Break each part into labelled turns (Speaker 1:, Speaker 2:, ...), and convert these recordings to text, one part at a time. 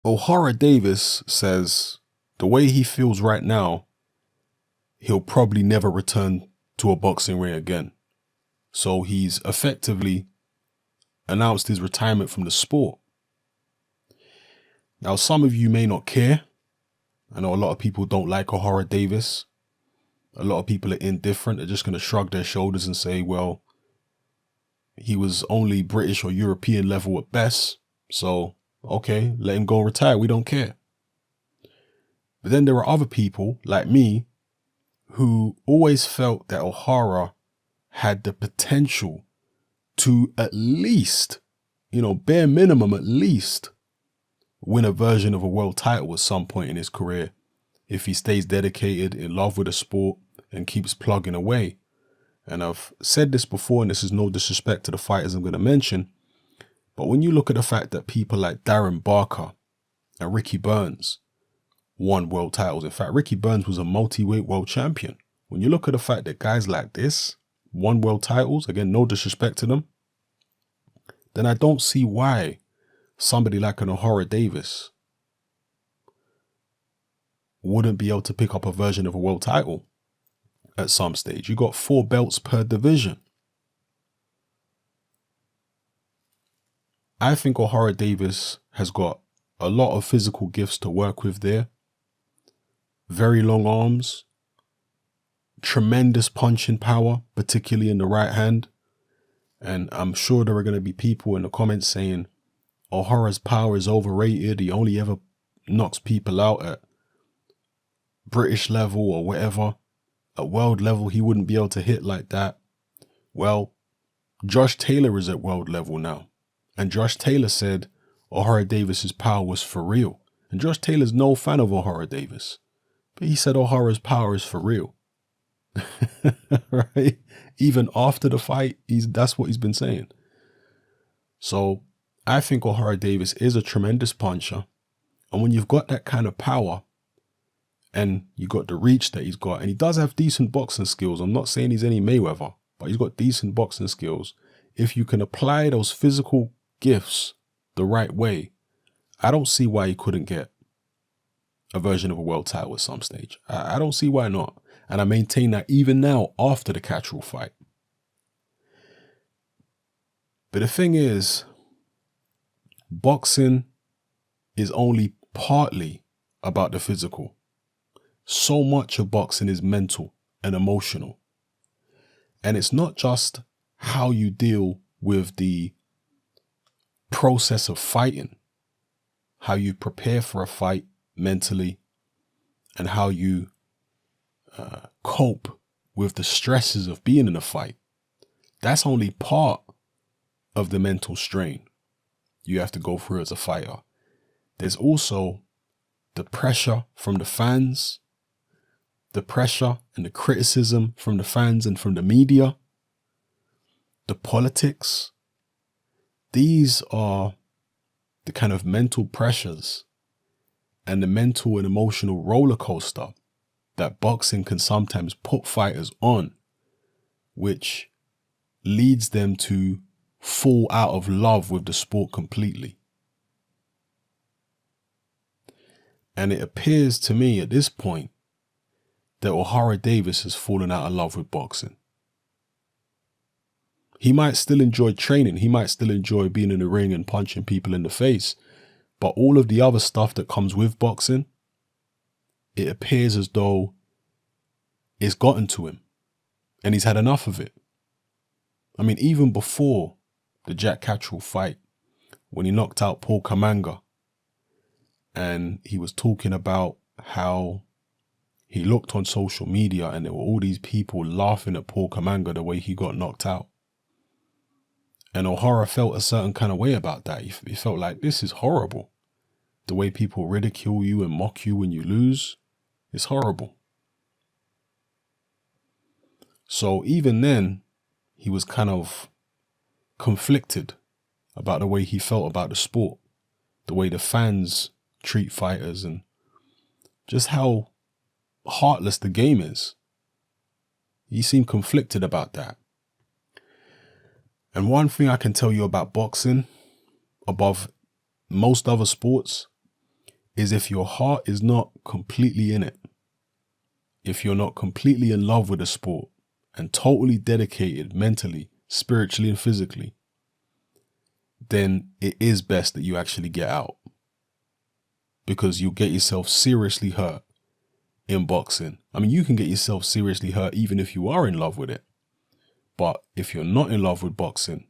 Speaker 1: Ohara Davies says the way he feels right now, he'll probably never return to a boxing ring again. So he's effectively announced his retirement from the sport. Now, some of you may not care. I know a lot of people don't like Ohara Davies. A lot of people are indifferent. They're just going to shrug their shoulders and say, well, he was only British or European level at best. So, okay, let him go and retire. We don't care. But then there are other people like me who always felt that Ohara had the potential to at least, bare minimum, at least win a version of a world title at some point in his career if he stays dedicated, in love with the sport, and keeps plugging away. And I've said this before, and this is no disrespect to the fighters I'm going to mention, but when you look at the fact that people like Darren Barker and Ricky Burns won world titles, in fact, Ricky Burns was a multi-weight world champion. When you look at the fact that guys like this won world titles, again, no disrespect to them, then I don't see why somebody like an Ohara Davies wouldn't be able to pick up a version of a world title at some stage. You got 4 belts per division. I think Ohara Davies has got a lot of physical gifts to work with there. Very long arms, tremendous punching power, particularly in the right hand. And I'm sure there are going to be people in the comments saying O'Hara's power is overrated. He only ever knocks people out at British level or whatever. At world level, he wouldn't be able to hit like that. Well, Josh Taylor is at world level now. And Josh Taylor said Ohara Davies' power was for real. And Josh Taylor's no fan of Ohara Davies. But he said O'Hara's power is for real. Right? Even after the fight, that's what he's been saying. So I think Ohara Davies is a tremendous puncher. And when you've got that kind of power and you got the reach that he's got, and he does have decent boxing skills. I'm not saying he's any Mayweather, but he's got decent boxing skills. If you can apply those physical gifts the right way, I don't see why he couldn't get a version of a world title at some stage. I don't see why not. And I maintain that even now after the Catterall fight. But the thing is, boxing is only partly about the physical. So much of boxing is mental and emotional. And it's not just how you deal with the process of fighting, how you prepare for a fight mentally, and how you cope with the stresses of being in a fight. That's only part of the mental strain you have to go through as a fighter. There's also the pressure from the fans, the pressure and the criticism from the fans and from the media, the politics. These are the kind of mental pressures and the mental and emotional roller coaster that boxing can sometimes put fighters on, which leads them to fall out of love with the sport completely. And it appears to me at this point that Ohara Davies has fallen out of love with boxing. He might still enjoy training. He might still enjoy being in the ring and punching people in the face. But all of the other stuff that comes with boxing, it appears as though it's gotten to him and he's had enough of it. I mean, even before the Jack Catterall fight, when he knocked out Paul Kamanga, and he was talking about how he looked on social media and there were all these people laughing at Paul Kamanga the way he got knocked out. And Ohara felt a certain kind of way about that. He felt like, this is horrible. The way people ridicule you and mock you when you lose is horrible. So even then, he was kind of conflicted about the way he felt about the sport, the way the fans treat fighters, and just how heartless the game is. He seemed conflicted about that. And one thing I can tell you about boxing, above most other sports, is if your heart is not completely in it, if you're not completely in love with the sport and totally dedicated mentally, spiritually, and physically, then it is best that you actually get out, because you'll get yourself seriously hurt in boxing. I mean, you can get yourself seriously hurt even if you are in love with it. But if you're not in love with boxing,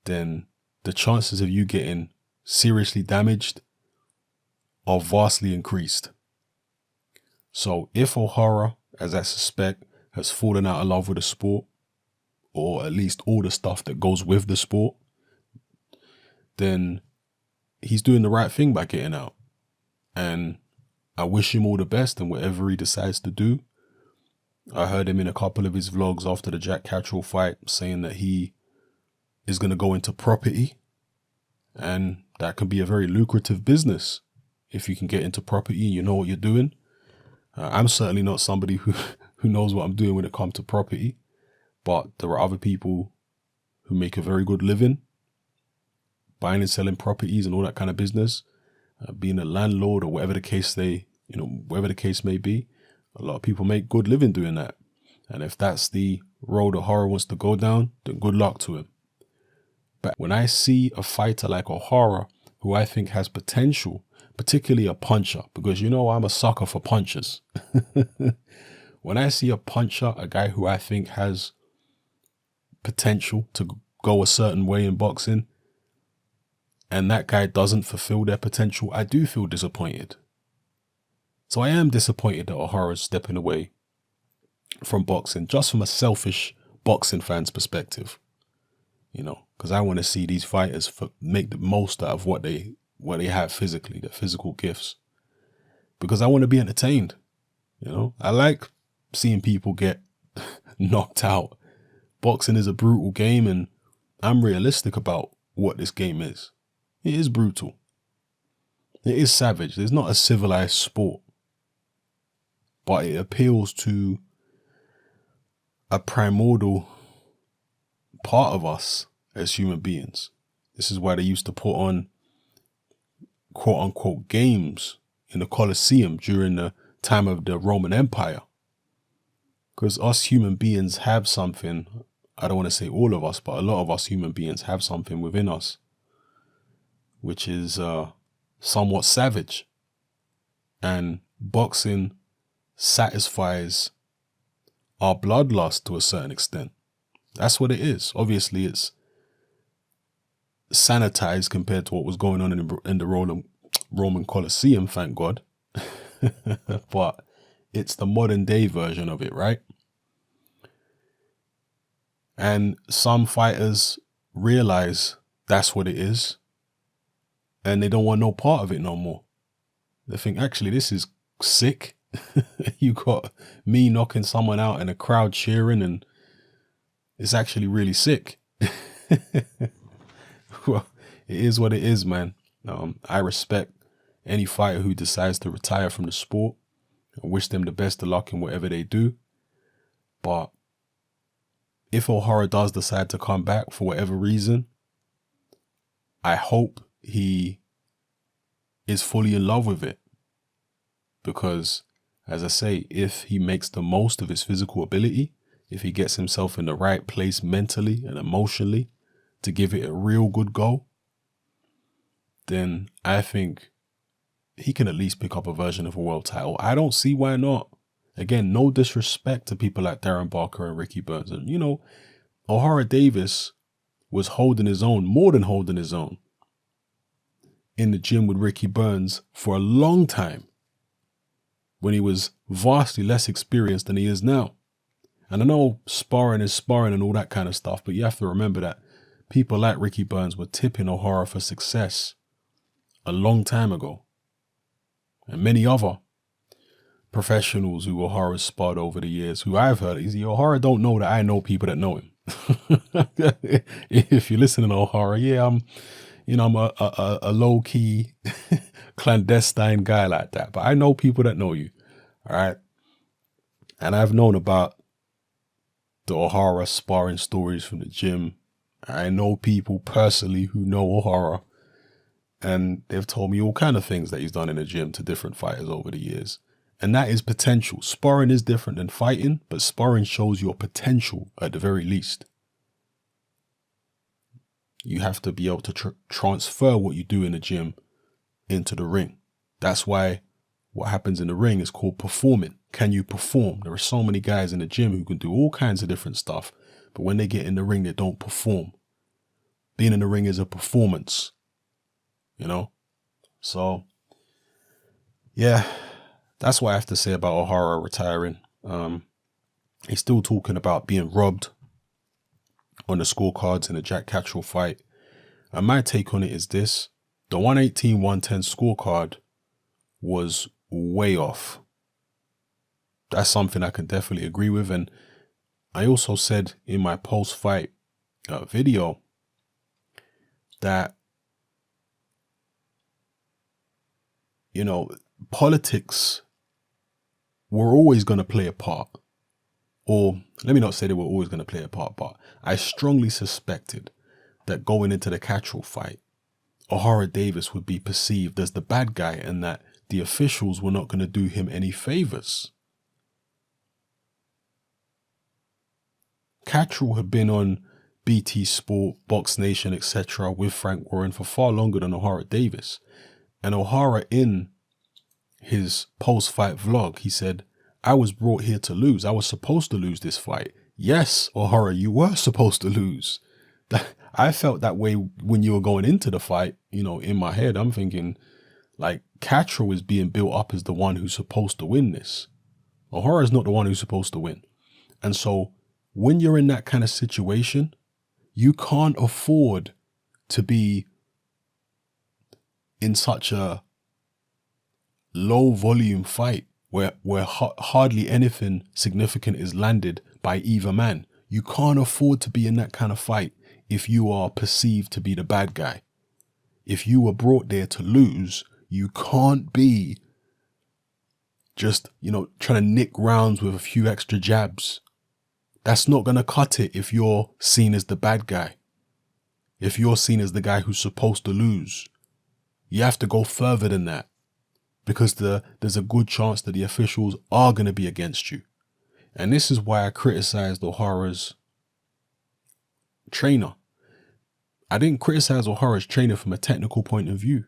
Speaker 1: then the chances of you getting seriously damaged are vastly increased. So if Ohara, as I suspect, has fallen out of love with the sport, or at least all the stuff that goes with the sport, then he's doing the right thing by getting out. And I wish him all the best in whatever he decides to do. I heard him in a couple of his vlogs after the Jack Catterall fight saying that he is going to go into property, and that can be a very lucrative business if you can get into property and you know what you're doing. I'm certainly not somebody who knows what I'm doing when it comes to property, but there are other people who make a very good living buying and selling properties and all that kind of business, being a landlord or whatever the case whatever the case may be. A lot of people make good living doing that. And if that's the road Ohara wants to go down, then good luck to him. But when I see a fighter like Ohara, who I think has potential, particularly a puncher, because I'm a sucker for punchers. When I see a puncher, a guy who I think has potential to go a certain way in boxing, and that guy doesn't fulfill their potential, I do feel disappointed. So I am disappointed that Ohara is stepping away from boxing, just from a selfish boxing fan's perspective. Because I want to see these fighters make the most out of what they have physically, their physical gifts. Because I want to be entertained. I like seeing people get knocked out. Boxing is a brutal game, and I'm realistic about what this game is. It is brutal. It is savage. It's not a civilized sport. But it appeals to a primordial part of us as human beings. This is why they used to put on quote unquote games in the Colosseum during the time of the Roman Empire. Because us human beings have something, I don't want to say all of us, but a lot of us human beings have something within us, which is somewhat savage. And boxing satisfies our bloodlust to a certain extent. That's what it is. Obviously, it's sanitized compared to what was going on in the Roman Colosseum, thank God. But it's the modern day version of it, right? And some fighters realize that's what it is, and they don't want no part of it no more. They think, actually, this is sick. You got me knocking someone out and a crowd cheering, and it's actually really sick. Well, it is what it is, man. I respect any fighter who decides to retire from the sport. I wish them the best of luck in whatever they do. But if Ohara does decide to come back for whatever reason, I hope he is fully in love with it. Because, as I say, if he makes the most of his physical ability, if he gets himself in the right place mentally and emotionally to give it a real good go, then I think he can at least pick up a version of a world title. I don't see why not. Again, no disrespect to people like Darren Barker and Ricky Burns. And, Ohara Davies was holding his own, more than holding his own, in the gym with Ricky Burns for a long time, when he was vastly less experienced than he is now. And I know sparring is sparring and all that kind of stuff, but you have to remember that people like Ricky Burns were tipping Ohara for success a long time ago. And many other professionals who Ohara sparred over the years, who I've heard, Ohara don't know that I know people that know him. If you're listening to Ohara, yeah, I'm a low-key clandestine guy like that, but I know people that know you. All right. And I've known about the Ohara sparring stories from the gym. I know people personally who know Ohara, And they've told me all kind of things that he's done in the gym to different fighters over the years. And that is potential. Sparring is different than fighting, but sparring shows your potential at the very least. You have to be able to transfer what you do in the gym into the ring. That's why what happens in the ring is called performing. Can you perform? There are so many guys in the gym who can do all kinds of different stuff, but when they get in the ring, they don't perform. Being in the ring is a performance, you know? So, yeah, that's what I have to say about Ohara retiring. He's still talking about being robbed on the scorecards in the Jack Catterall fight. And my take on it is this: the 118-110 scorecard was way off. That's something I can definitely agree with. And I also said in my post-fight video that, you know, politics were always going to play a part. Or let me not say they were always going to play a part, but I strongly suspected that going into the Catterall fight, Ohara Davies would be perceived as the bad guy and that the officials were not going to do him any favors. Catterall had been on BT Sport, Box Nation, etc. with Frank Warren for far longer than Ohara Davies. And Ohara, in his post-fight vlog, he said, "I was brought here to lose. I was supposed to lose this fight." Yes, Ohara, you were supposed to lose. I felt that way when you were going into the fight. You know, in my head, I'm thinking, like, Catterall is being built up as the one who's supposed to win this. Ohara is not the one who's supposed to win. And so when you're in that kind of situation, you can't afford to be in such a low volume fight where hardly anything significant is landed by either man. You can't afford to be in that kind of fight if you are perceived to be the bad guy. If you were brought there to lose, you can't be just, you know, trying to nick rounds with a few extra jabs. That's not going to cut it if you're seen as the bad guy. If you're seen as the guy who's supposed to lose, you have to go further than that, because there's a good chance that the officials are going to be against you. And this is why I criticized Ohara's trainer. I didn't criticize Ohara's trainer from a technical point of view.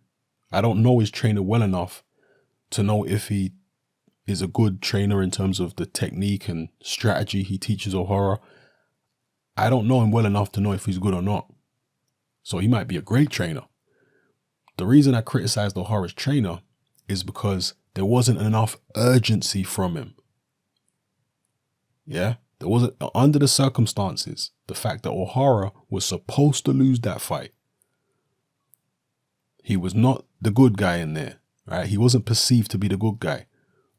Speaker 1: I don't know his trainer well enough to know if he is a good trainer in terms of the technique and strategy he teaches Ohara. I don't know him well enough to know if he's good or not. So he might be a great trainer. The reason I criticized Ohara's trainer is because there wasn't enough urgency from him. Yeah, there wasn't, under the circumstances, the fact that Ohara was supposed to lose that fight. He was not the good guy in there, right? He wasn't perceived to be the good guy.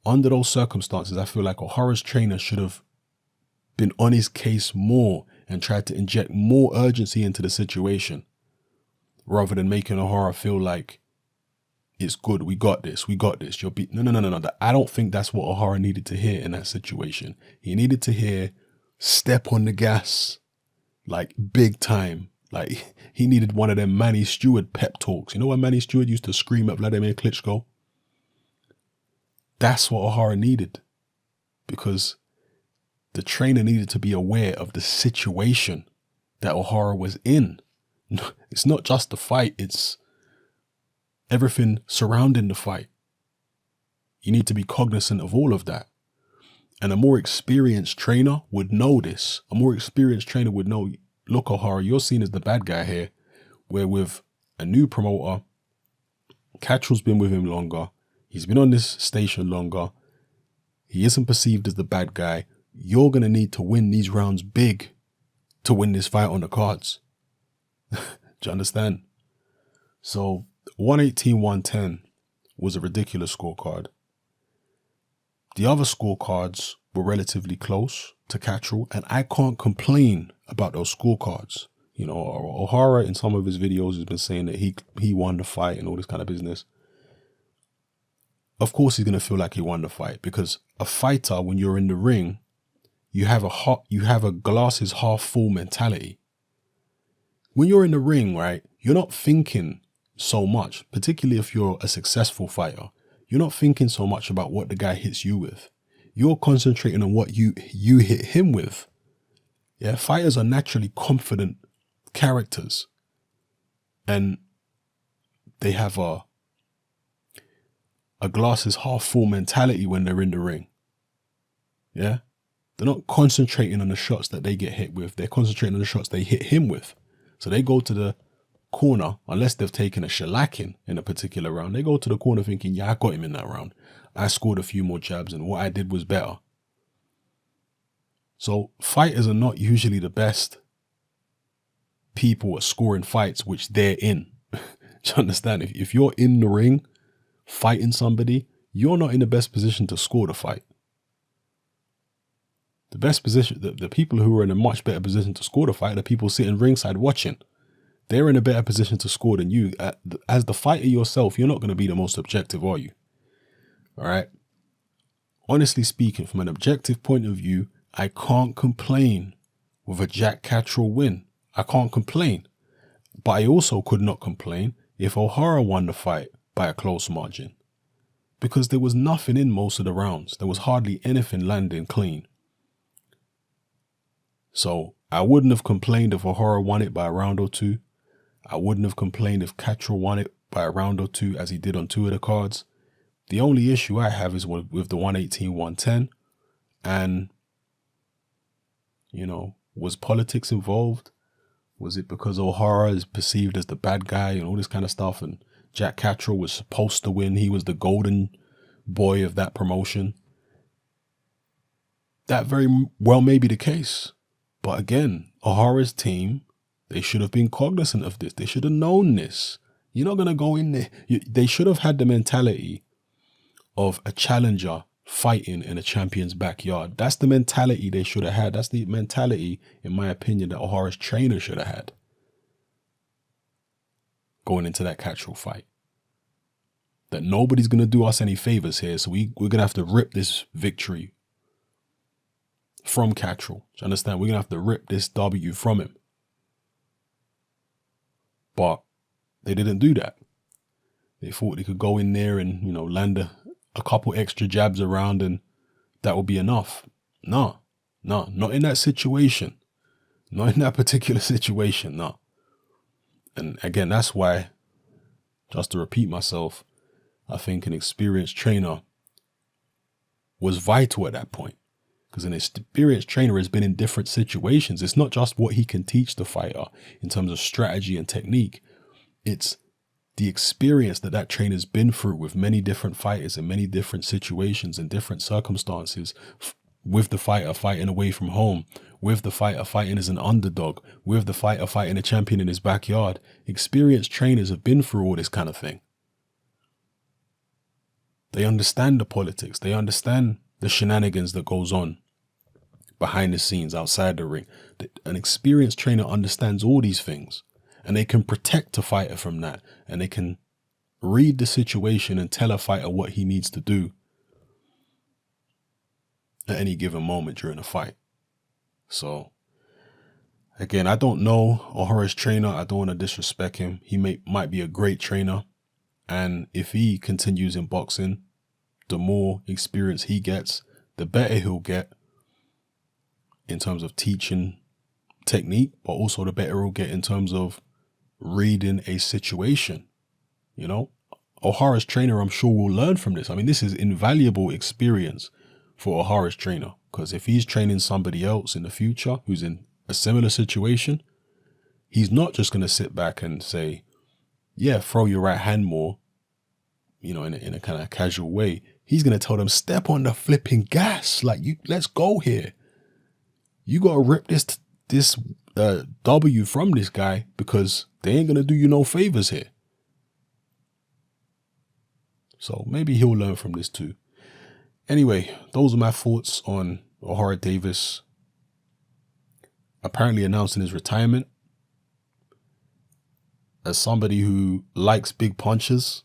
Speaker 1: Under those circumstances, I feel like Ohara's trainer should have been on his case more and tried to inject more urgency into the situation, rather than making Ohara feel like it's good, we got this, you're beat. No. I don't think that's what Ohara needed to hear in that situation. He needed to hear, step on the gas, like big time. Like, he needed one of them Manny Stewart pep talks. You know when Manny Stewart used to scream at Vladimir Klitschko? That's what Ohara needed, because the trainer needed to be aware of the situation that Ohara was in. It's not just the fight, it's everything surrounding the fight. You need to be cognizant of all of that. And a more experienced trainer would know this. A more experienced trainer would know, look, Ohara, you're seen as the bad guy here, where with a new promoter, Catterall's been with him longer. He's been on this station longer. He isn't perceived as the bad guy. You're going to need to win these rounds big to win this fight on the cards. Do you understand? So 118-110 was a ridiculous scorecard. The other scorecards were relatively close to Catterall, and I can't complain about those scorecards. You know, Ohara in some of his videos has been saying that he won the fight and all this kind of business. Of course he's going to feel like he won the fight, because a fighter, when you're in the ring, you have a glass is half full mentality. When you're in the ring, right, you're not thinking so much, particularly if you're a successful fighter. You're not thinking so much about what the guy hits you with. You're concentrating on what you hit him with. Yeah, fighters are naturally confident characters. And they have a glass is half full mentality when they're in the ring. Yeah? They're not concentrating on the shots that they get hit with. They're concentrating on the shots they hit him with. So they go to the corner, unless they've taken a shellacking in a particular round, they go to the corner thinking, yeah, I got him in that round. I scored a few more jabs and what I did was better. So fighters are not usually the best people at scoring fights which they're in. Do you understand? If you're in the ring fighting somebody, you're not in the best position to score the fight. The best position, the people who are in a much better position to score the fight are the people sitting ringside watching. They're in a better position to score than you. As the fighter yourself, you're not going to be the most objective, are you? All right. Honestly speaking, from an objective point of view, I can't complain with a Jack Catterall win. I can't complain. But I also could not complain if Ohara won the fight by a close margin. Because there was nothing in most of the rounds. There was hardly anything landing clean. So I wouldn't have complained if Ohara won it by a round or two. I wouldn't have complained if Catterall won it by a round or two as he did on two of the cards. The only issue I have is with the 118-110. And, you know, was politics involved? Was it because Ohara is perceived as the bad guy and all this kind of stuff? And Jack Catterall was supposed to win. He was the golden boy of that promotion. That very well may be the case. But again, Ohara's team, they should have been cognizant of this. They should have known this. You're not going to go in there. They should have had the mentality of a challenger fighting in a champion's backyard. That's the mentality they should have had. That's the mentality, in my opinion, that Ohara's trainer should have had going into that Catterall fight. That nobody's going to do us any favors here. So we're going to have to rip this victory from Catterall. Do you understand? We're going to have to rip this W from him. But they didn't do that. They thought they could go in there and, you know, land a couple extra jabs around and that would be enough. No, not in that situation. Not in that particular situation, no. And again, that's why, just to repeat myself, I think an experienced trainer was vital at that point. Because an experienced trainer has been in different situations. It's not just what he can teach the fighter in terms of strategy and technique. It's the experience that trainer's been through with many different fighters in many different situations and different circumstances, with the fighter fighting away from home, with the fighter fighting as an underdog, with the fighter fighting a champion in his backyard. Experienced trainers have been through all this kind of thing. They understand the politics. They understand the shenanigans that goes on behind the scenes, outside the ring. An experienced trainer understands all these things. And they can protect a fighter from that. And they can read the situation and tell a fighter what he needs to do at any given moment during a fight. So, again, I don't know Ohara's trainer. I don't want to disrespect him. He might be a great trainer. And if he continues in boxing, the more experience he gets, the better he'll get in terms of teaching technique, but also the better he'll get in terms of reading a situation. You know, Ohara's trainer, I'm sure, will learn from this. I mean, this is invaluable experience for Ohara's trainer, because if he's training somebody else in the future who's in a similar situation, he's not just going to sit back and say, yeah, throw your right hand more, you know, in a kind of casual way. He's going to tell them, step on the flipping gas. Like, let's go here. You got to rip this W from this guy, because they ain't going to do you no favors here. So maybe he'll learn from this too. Anyway, those are my thoughts on Ohara Davies apparently announcing his retirement. As somebody who likes big punches,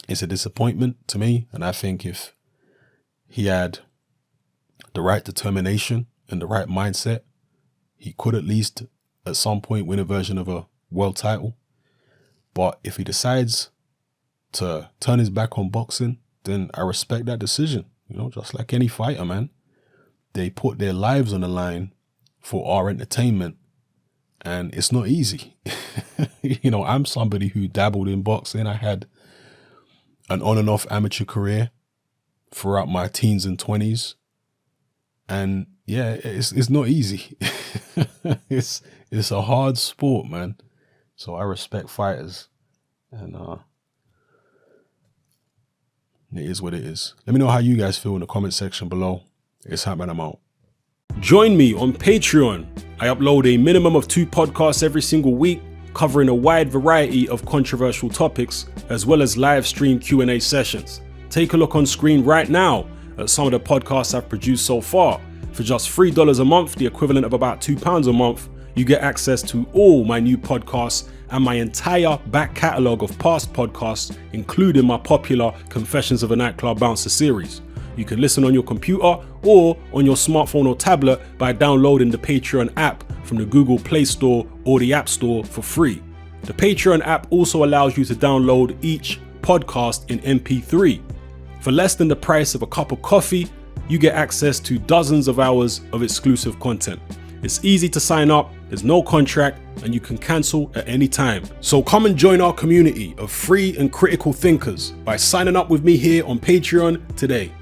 Speaker 1: it's a disappointment to me. And I think if he had the right determination and the right mindset, he could at least at some point win a version of a world title. But if he decides to turn his back on boxing, then I respect that decision. You know, just like any fighter, man. They put their lives on the line for our entertainment, and it's not easy. You know, I'm somebody who dabbled in boxing. I had an on and off amateur career throughout my teens and 20s. And yeah, it's not easy. It's a hard sport, man. So I respect fighters, and it is what it is. Let me know how you guys feel in the comment section below. It's happening. I'm out. Join me on Patreon. I upload a minimum of 2 podcasts every single week, covering a wide variety of controversial topics, as well as live stream Q&A sessions. Take a look on screen right now at some of the podcasts I've produced so far. For just $3 a month, the equivalent of about £2 a month, you get access to all my new podcasts and my entire back catalogue of past podcasts, including my popular Confessions of a Nightclub Bouncer series. You can listen on your computer or on your smartphone or tablet by downloading the Patreon app from the Google Play Store or the App Store for free. The Patreon app also allows you to download each podcast in MP3. For less than the price of a cup of coffee, you get access to dozens of hours of exclusive content. It's easy to sign up, there's no contract, and you can cancel at any time. So come and join our community of free and critical thinkers by signing up with me here on Patreon today.